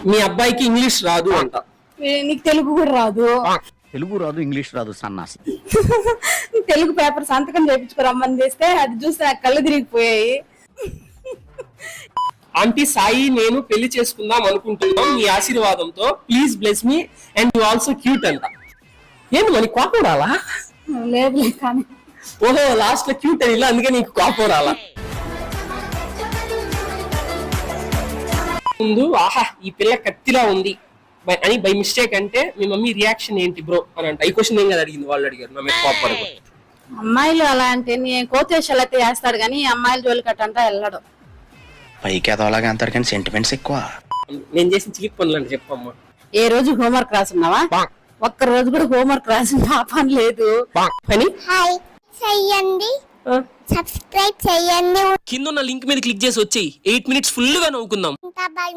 మీ అబ్బాయికి ఇంగ్లీష్ రాదు అంట. నీకు తెలుగు కూడా రాదు. తెలుగు రాదు, ఇంగ్లీష్ రాదు, సన్నాసి. తెలుగు పేపర్ సంతకం చేయించుకోరమ్మని చేస్తే అది చూస్తే నాకు కళ్ళు తిరిగిపోయాయి. ఆంటీ సాయి నేను పెళ్లి చేసుకుందాం అనుకుంటున్నాం, మీ ఆశీర్వాదంతో please bless me and you also cute అంట. ఏంటి మరి కోపం రాలా? లేదు కానీ ఓహో లాస్ట్ లో క్యూట్ అని ఇలా, అందుకే నీకు కోపం రాలా. ముందు ఆహా ఈ పిల్ల కత్తిలా ఉంది అని బై మిస్టేక్ అంటే మీ మమ్మీ రియాక్షన్ ఏంటి బ్రో అని అంట. ఈ క్వశ్చన్ ఏం కదా అడిగింది, వాళ్ళు అడిగారు నా మీద కోపం. అమ్మాయిలు అలా అంటే నేను కోతేశాలు అయితే వేస్తాడు కానీ అమ్మాయిల జోలి కట్టంతా వెళ్ళడు. పైకి ఎదవలాగా అంటారు కానీ సెంటిమెంట్స్ ఎక్కువ. నేను చేసిన చిలిపి పనులు అంటే చెప్పమ్మా. ఏ రోజు హోంవర్క్ రాసున్నావా? ఒక్క రోజు కూడా హోంవర్క్ రాసిన పని లేదు. పని హాయ్ చెయ్యండి, సబ్స్క్రైబ్ చెయ్యండి. కింద ఉన్న లింక్ మీద క్లిక్ చేసి వచ్చేయి. 8 minutes ఫుల్ గా నవ్వుకుందాం. బాయ్.